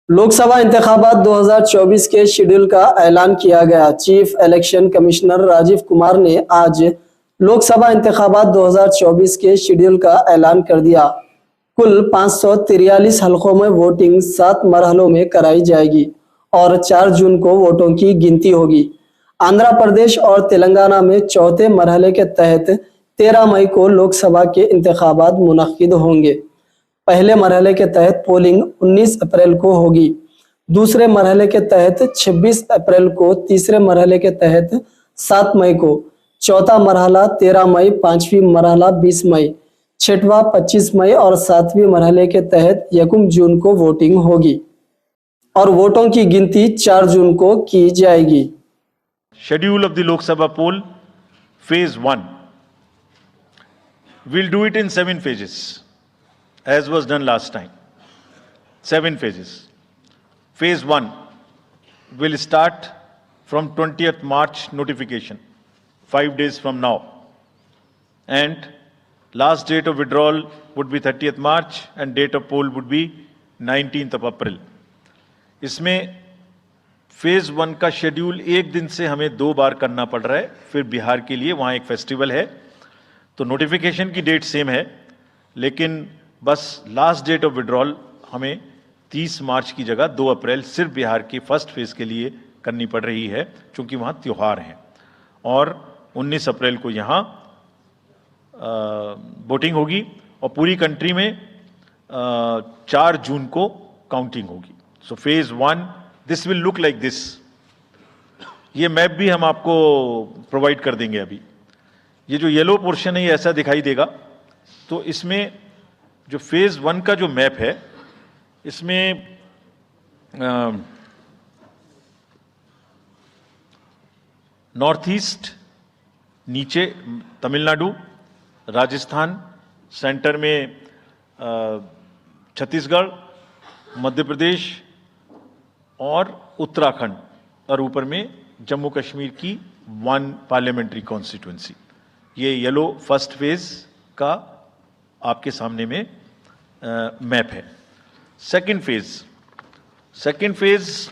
लोकसभा इंतखाबात 2024 के शेड्यूल का ऐलान किया गया। Chief election commissioner Rajeev Kumar ने आज लोकसभा इंतखाबात 2024 के शेड्यूल का ऐलान कर दिया। कुल 543 हलकों में वोटिंग 7 मरहलों में कराई जाएगी और 4 जून को वोटों की गिनती होगी। आंध्र प्रदेश और तेलंगाना में चौथे मरहले के तहत 13 मई को लोकसभा के इंतखाबात मुनक्किद होंगे। पहले मरहले के तहत पोलिंग 19 अप्रैल को होगी, दूसरे मरहले के तहत 26 अप्रैल को, तीसरे मरहले के तहत 7 मई को, चौथा मरहला 13 मई, पांचवी मरहला 20 मई, छठवां 25 मई और सातवीं मरहले के तहत 1 जून को वोटिंग होगी और वोटों की गिनती 4 जून को की जाएगी। Schedule of the Lok Sabha poll, phase 1. We'll do it in 7 phases, as was done last time. 7 phases. Phase 1 will start from 20th March notification, 5 days from now. And last date of withdrawal would be 30th March and date of poll would be 19th of April. इसमें phase 1 का schedule एक दिन से हमें 2 बार करना पड़ रहा है। फिर बिहार के लिए वहाँ एक फेस्टिवल है, तो नोटिफिकेशन की डेट सेम है, लेकिन बस लास्ट डेट ऑफ विड्रॉल हमें 30 मार्च की जगह 2 अप्रैल सिर्फ बिहार की फर्स्ट फेज के लिए करनी पड़ रही है, क्योंकि वहाँ त्यौहार हैं। और 19 अप्रैल को यहाँ वोटिंग होगी और पूरी कंट्री में 4 जून को काउंटिंग होगी। So phase 1 this will look like this. ये मैप भी हम आपको प्रोवाइड कर देंगे। अभी ये जो येलो पोर्शन है ये ऐसा दिखाई देगा। तो इसमें जो फेज 1 का जो मैप है, इसमें नॉर्थ ईस्ट, नीचे तमिलनाडु, राजस्थान, सेंटर में छत्तीसगढ़, मध्य प्रदेश और उत्तराखंड, और ऊपर में जम्मू कश्मीर की 1 पार्लियामेंट्री कॉन्स्टिट्यूंसी। ये येलो फर्स्ट फेज का आपके सामने में मैप है। सेकंड फेज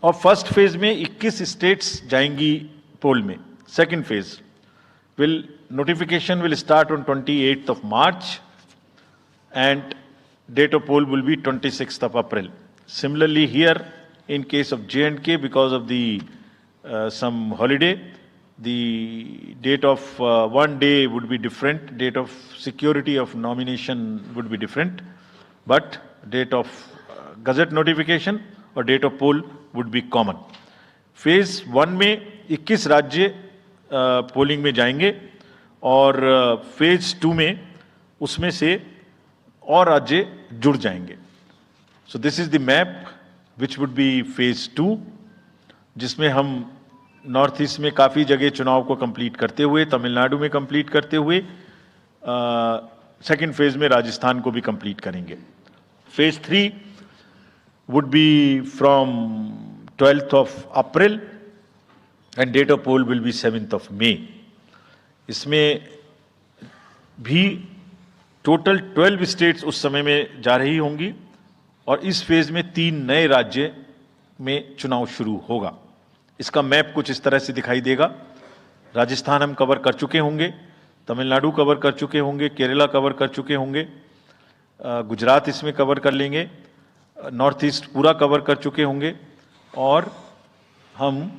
और फर्स्ट फेज में 21 स्टेट्स जाएंगी पोल में। Second phase notification will start on 28th of March and date of poll will be 26th of April. Similarly here, in case of J&K, because of the some holiday, the date of one day would be different, date of security of nomination would be different, but date of gazette notification और date of poll would be common. Phase 1 में 21 राज्य polling में जाएंगे और phase 2 में उसमें से और राज्य जुड़ जाएंगे। So this is the map which would be phase 2, जिसमें हम नॉर्थ ईस्ट में काफ़ी जगह चुनाव को कंप्लीट करते हुए, तमिलनाडु में कंप्लीट करते हुए, सेकेंड फेज में राजस्थान को भी कंप्लीट करेंगे। Phase 3 would be from 12th of April and date of poll will be 7th of May. इसमें भी टोटल 12 स्टेट्स उस समय में जा रही होंगी और इस फेज में 3 नए राज्य में चुनाव शुरू होगा। इसका मैप कुछ इस तरह से दिखाई देगा। राजस्थान हम कवर कर चुके होंगे, तमिलनाडु कवर कर चुके होंगे, केरला कवर कर चुके होंगे, गुजरात इसमें कवर कर लेंगे, नॉर्थ ईस्ट पूरा कवर कर चुके होंगे और हम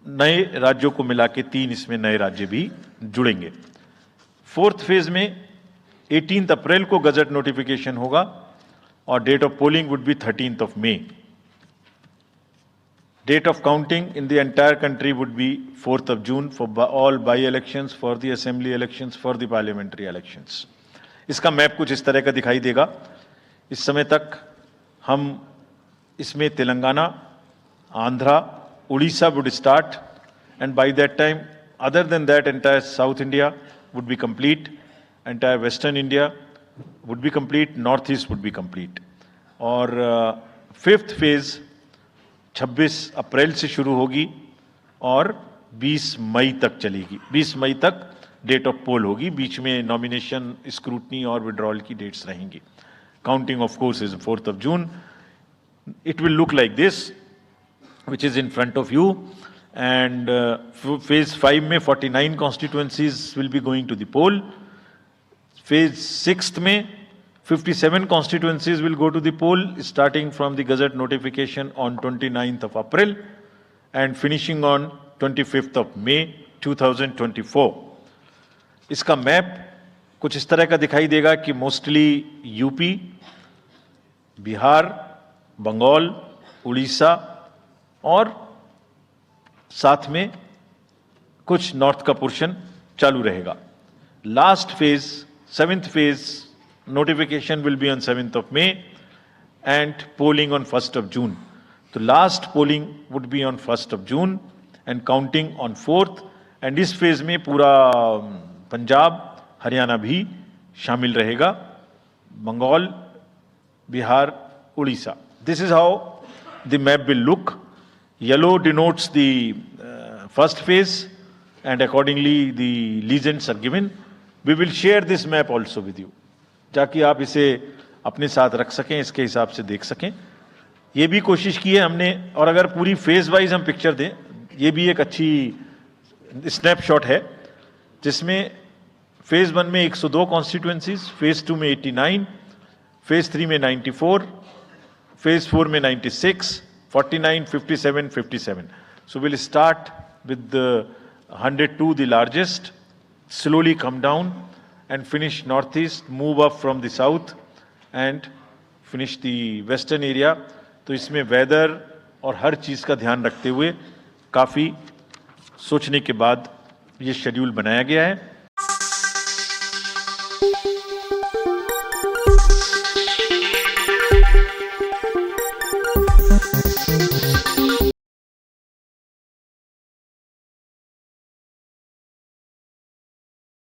नए राज्यों को मिला के 3 इसमें नए राज्य भी जुड़ेंगे। फोर्थ फेज में 18 अप्रैल को गजट नोटिफिकेशन होगा और date of polling would be 13th of May. Date of counting in the entire country would be 4th of June for all by-elections, for the assembly elections, for the parliamentary elections. इसका map कुछ इस तरह का दिखाई देगा। इस समय तक हम इसमें Telangana, Andhra, Odisha would start, and by that time, other than that, entire South India would be complete, entire Western India would be complete, Northeast would be complete. और फिफ्थ फेज 26 अप्रैल से शुरू होगी और 20 मई तक चलेगी। 20 मई तक डेट ऑफ पोल होगी, बीच में नॉमिनेशन, स्क्रूटनी और विड्रॉल की डेट्स रहेंगी। Counting of course is 4th of June। it will look like this, which is in front of you. And phase 5 में 49 constituencies will be going to the poll. Phase 6 में 57 constituencies will go to the poll, starting from the Gazette notification on 29th of April and finishing on 25th of May 2024. इसका map कुछ इस तरह का दिखाई देगा कि मोस्टली यूपी, बिहार, बंगाल, उड़ीसा और साथ में कुछ नॉर्थ का पोर्शन चालू रहेगा. Last phase, 7th phase notification will be on 7th of May and polling on 1st of June. तो last polling would be on 1st of June and counting on 4th. and इस phase में पूरा पंजाब, हरियाणा भी शामिल रहेगा, Bengal, Bihar, Orissa. This is how the map will look. Yellow denotes the first phase and accordingly the legends are given. We will share this map also with you, ताकि आप इसे अपने साथ रख सकें, इसके हिसाब से देख सकें. ये भी कोशिश की है हमने, और अगर पूरी फेज वाइज हम पिक्चर दें, ये भी एक अच्छी स्नैपशॉट है, जिसमें फेज 1 में 102 कॉन्स्टिट्यूएंसीज, फेज 2 में 89, फेज 3 में 94, फेज 4 में 96, 49, 57, 57. So we'll start with the 102, the largest, slowly come down and finish northeast, move up from the south and finish the western area. तो इसमें वेदर और हर चीज़ का ध्यान रखते हुए काफ़ी सोचने के बाद ये शेड्यूल बनाया गया है.